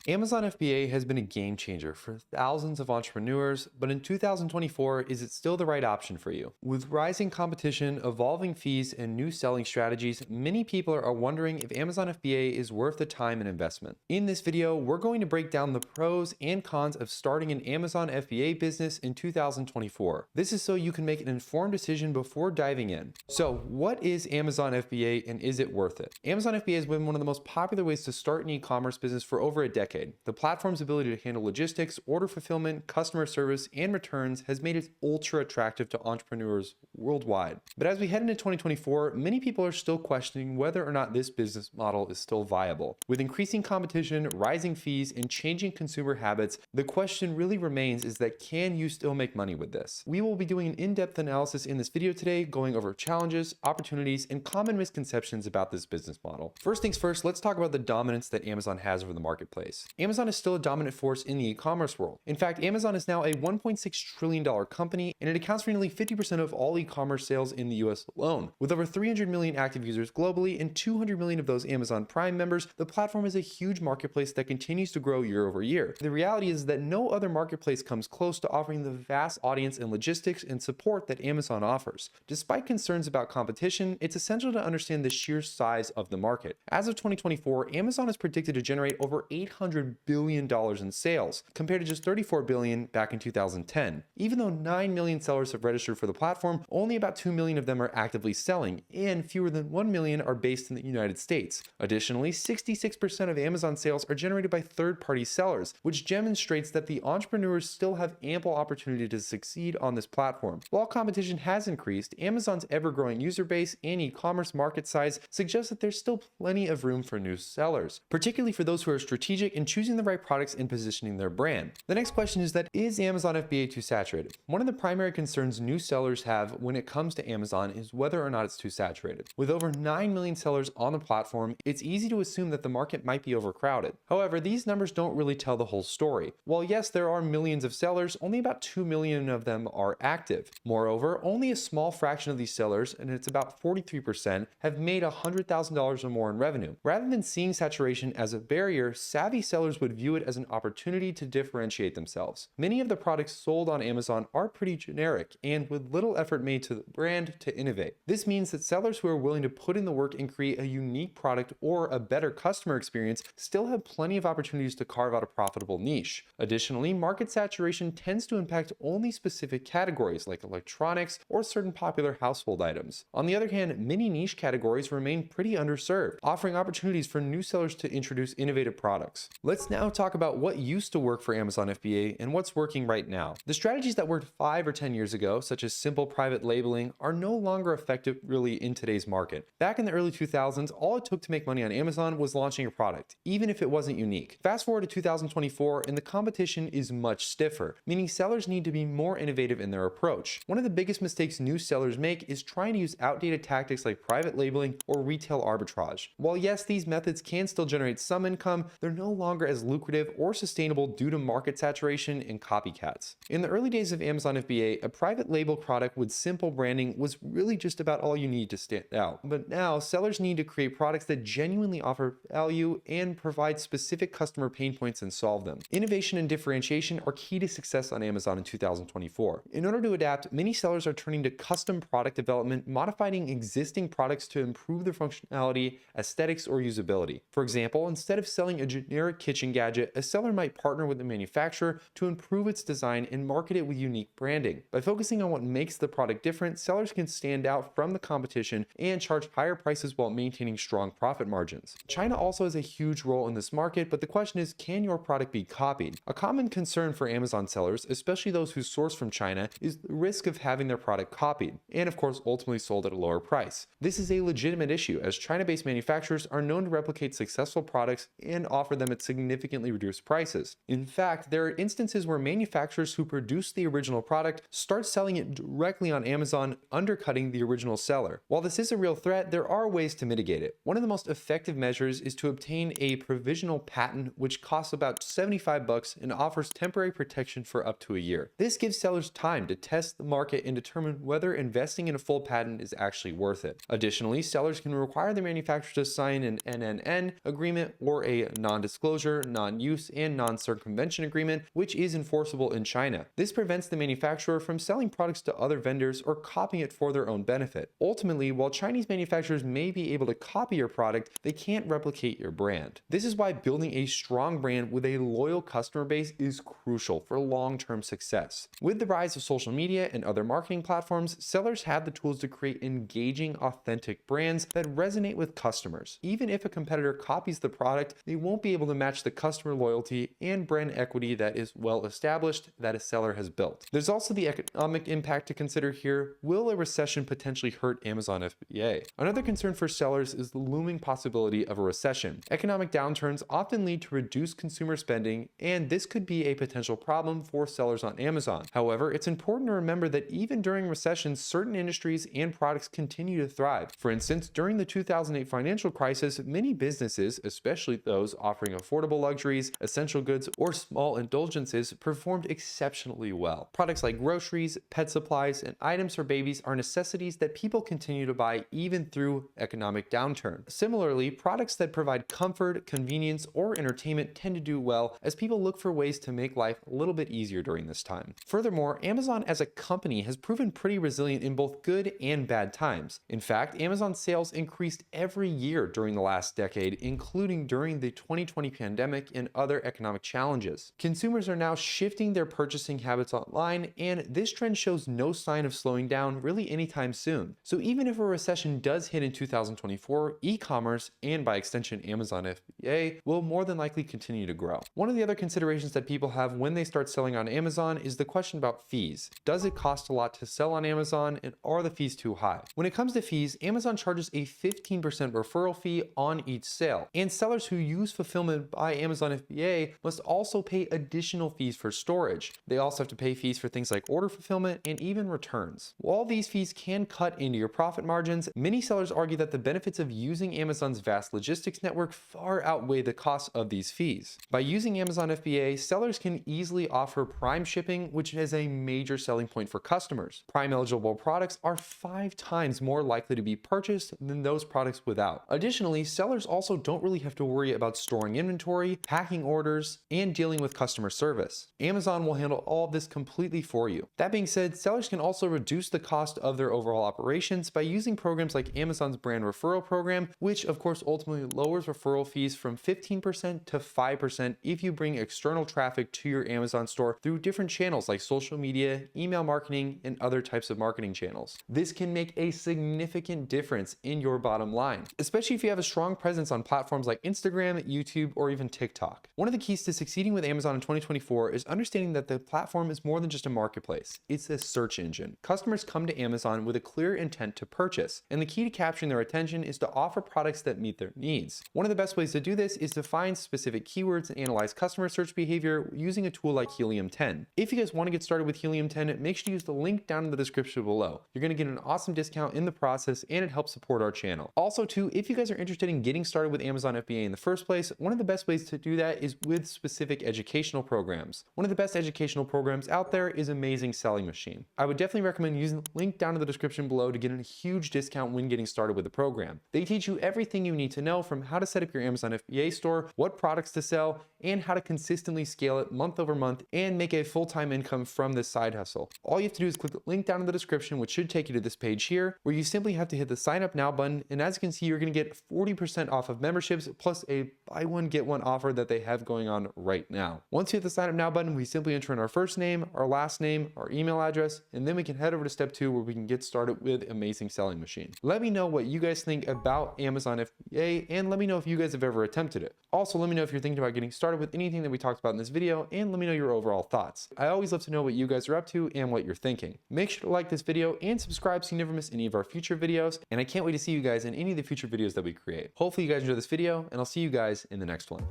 Amazon FBA has been a game changer for thousands of entrepreneurs, but in 2024, is it still the right option for you? With rising competition, evolving fees, and new selling strategies, many people are wondering if Amazon FBA is worth the time and investment. In this video, we're going to break down the pros and cons of starting an Amazon FBA business in 2024. This is so you can make an informed decision before diving in. So, what is Amazon FBA and is it worth it? Amazon FBA has been one of the most popular ways to start an e-commerce business for over a decade. The platform's ability to handle logistics, order fulfillment, customer service, and returns has made it ultra attractive to entrepreneurs worldwide. But as we head into 2024, many people are still questioning whether or not this business model is still viable. With increasing competition, rising fees, and changing consumer habits, the question really remains is that can you still make money with this? We will be doing an in-depth analysis in this video today, going over challenges, opportunities, and common misconceptions about this business model. First things first, let's talk about the dominance that Amazon has over the marketplace. Amazon is still a dominant force in the e-commerce world. In fact, Amazon is now a $1.6 trillion company, and it accounts for nearly 50% of all e-commerce sales in the US alone. With over 300 million active users globally and 200 million of those Amazon Prime members, the platform is a huge marketplace that continues to grow year over year. The reality is that no other marketplace comes close to offering the vast audience and logistics and support that Amazon offers. Despite concerns about competition, it's essential to understand the sheer size of the market. As of 2024, Amazon is predicted to generate over $800 billion in sales, compared to just $34 billion back in 2010. Even though 9 million sellers have registered for the platform, only about 2 million of them are actively selling, and fewer than 1 million are based in the United States. Additionally, 66% of Amazon sales are generated by third-party sellers, which demonstrates that the entrepreneurs still have ample opportunity to succeed on this platform. While competition has increased, Amazon's ever-growing user base and e-commerce market size suggests that there's still plenty of room for new sellers, particularly for those who are strategic in choosing the right products and positioning their brand. The next question is Amazon FBA too saturated? One of the primary concerns new sellers have when it comes to Amazon is whether or not it's too saturated. With over 9 million sellers on the platform, it's easy to assume that the market might be overcrowded. However, these numbers don't really tell the whole story. While yes, there are millions of sellers, only about 2 million of them are active. Moreover, only a small fraction of these sellers, and it's about 43%, have made $100,000 or more in revenue. Rather than seeing saturation as a barrier, savvy sellers would view it as an opportunity to differentiate themselves. Many of the products sold on Amazon are pretty generic and with little effort made to the brand to innovate. This means that sellers who are willing to put in the work and create a unique product or a better customer experience still have plenty of opportunities to carve out a profitable niche. Additionally, market saturation tends to impact only specific categories like electronics or certain popular household items. On the other hand, many niche categories remain pretty underserved, offering opportunities for new sellers to introduce innovative products. Let's now talk about what used to work for Amazon FBA and what's working right now. The strategies that worked 5 or 10 years ago, such as simple private labeling, are no longer effective really in today's market. Back in the early 2000s, all it took to make money on Amazon was launching a product, even if it wasn't unique. Fast forward to 2024, and the competition is much stiffer, meaning sellers need to be more innovative in their approach. One of the biggest mistakes new sellers make is trying to use outdated tactics like private labeling or retail arbitrage. While yes, these methods can still generate some income, they're no longer as lucrative or sustainable due to market saturation and copycats. In the early days of Amazon FBA, a private label product with simple branding was really just about all you need to stand out. But now, sellers need to create products that genuinely offer value and provide specific customer pain points and solve them. Innovation and differentiation are key to success on Amazon in 2024. In order to adapt, many sellers are turning to custom product development, modifying existing products to improve their functionality, aesthetics, or usability. For example, instead of selling a generic kitchen gadget, a seller might partner with the manufacturer to improve its design and market it with unique branding. By focusing on what makes the product different, sellers can stand out from the competition and charge higher prices while maintaining strong profit margins. China also has a huge role in this market, but the question is, can your product be copied? A common concern for Amazon sellers, especially those who source from China, is the risk of having their product copied, and of course ultimately sold at a lower price. This is a legitimate issue, as China-based manufacturers are known to replicate successful products and offer them at significantly reduced prices. In fact, there are instances where manufacturers who produce the original product start selling it directly on Amazon, undercutting the original seller. While this is a real threat, there are ways to mitigate it. One of the most effective measures is to obtain a provisional patent, which costs about $75 and offers temporary protection for up to a year. This gives sellers time to test the market and determine whether investing in a full patent is actually worth it. Additionally, sellers can require the manufacturer to sign an NNN agreement or a non-disclosure non-disclosure, non-use, and non-circumvention agreement, which is enforceable in China. This prevents the manufacturer from selling products to other vendors or copying it for their own benefit. Ultimately, while Chinese manufacturers may be able to copy your product, they can't replicate your brand. This is why building a strong brand with a loyal customer base is crucial for long-term success. With the rise of social media and other marketing platforms, sellers have the tools to create engaging, authentic brands that resonate with customers. Even if a competitor copies the product, they won't be able to match the customer loyalty and brand equity that is well established that a seller has built. There's also the economic impact to consider here. Will a recession potentially hurt Amazon FBA? Another concern for sellers is the looming possibility of a recession. Economic downturns often lead to reduced consumer spending, and this could be a potential problem for sellers on Amazon. However, it's important to remember that even during recessions, certain industries and products continue to thrive. For instance, during the 2008 financial crisis, many businesses, especially those offering affordable luxuries, essential goods, or small indulgences, performed exceptionally well. Products like groceries, pet supplies, and items for babies are necessities that people continue to buy even through economic downturn. Similarly, products that provide comfort, convenience, or entertainment tend to do well as people look for ways to make life a little bit easier during this time. Furthermore, Amazon as a company has proven pretty resilient in both good and bad times. In fact, Amazon's sales increased every year during the last decade, including during the 2020 pandemic and other economic challenges. Consumers are now shifting their purchasing habits online, and this trend shows no sign of slowing down really anytime soon. So even if a recession does hit in 2024, e-commerce, and by extension Amazon FBA, will more than likely continue to grow. One of the other considerations that people have when they start selling on Amazon is the question about fees. Does it cost a lot to sell on Amazon, and are the fees too high? When it comes to fees, Amazon charges a 15% referral fee on each sale, and sellers who use fulfillment by Amazon FBA must also pay additional fees for storage. They also have to pay fees for things like order fulfillment and even returns. While these fees can cut into your profit margins, many sellers argue that the benefits of using Amazon's vast logistics network far outweigh the cost of these fees. By using Amazon FBA, sellers can easily offer Prime shipping, which is a major selling point for customers. Prime eligible products are 5 times more likely to be purchased than those products without. Additionally, sellers also don't really have to worry about storing inventory, packing orders, and dealing with customer service. Amazon will handle all of this completely for you. That being said, sellers can also reduce the cost of their overall operations by using programs like Amazon's brand referral program, which of course ultimately lowers referral fees from 15% to 5% if you bring external traffic to your Amazon store through different channels like social media, email marketing, and other types of marketing channels. This can make a significant difference in your bottom line, especially if you have a strong presence on platforms like Instagram, YouTube, or even TikTok. One of the keys to succeeding with Amazon in 2024 is understanding that the platform is more than just a marketplace. It's a search engine. Customers come to Amazon with a clear intent to purchase, and the key to capturing their attention is to offer products that meet their needs. One of the best ways to do this is to find specific keywords and analyze customer search behavior using a tool like Helium 10. If you guys want to get started with Helium 10, make sure to use the link down in the description below. You're going to get an awesome discount in the process, and it helps support our channel. Also too, if you guys are interested in getting started with Amazon FBA in the first place, one of the best ways to do that is with specific educational programs. One of the best educational programs out there is Amazing Selling Machine. I would definitely recommend using the link down in the description below to get a huge discount when getting started with the program. They teach you everything you need to know, from how to set up your Amazon FBA store, what products to sell, and how to consistently scale it month over month and make a full-time income from this side hustle. All you have to do is click the link down in the description, which should take you to this page here, where you simply have to hit the sign up now button. And as you can see, you're going to get 40% off of memberships plus a buy one, get one offer that they have going on right now. Once you hit the sign up now button, we simply enter in our first name, our last name, our email address, and then we can head over to step 2 where we can get started with Amazing Selling Machine. Let me know what you guys think about Amazon FBA, and let me know if you guys have ever attempted it. Also, let me know if you're thinking about getting started with anything that we talked about in this video, and let me know your overall thoughts. I always love to know what you guys are up to and what you're thinking. Make sure to like this video and subscribe so you never miss any of our future videos, and I can't wait to see you guys in any of the future videos that we create. Hopefully you guys enjoy this video, and I'll see you guys in the next one.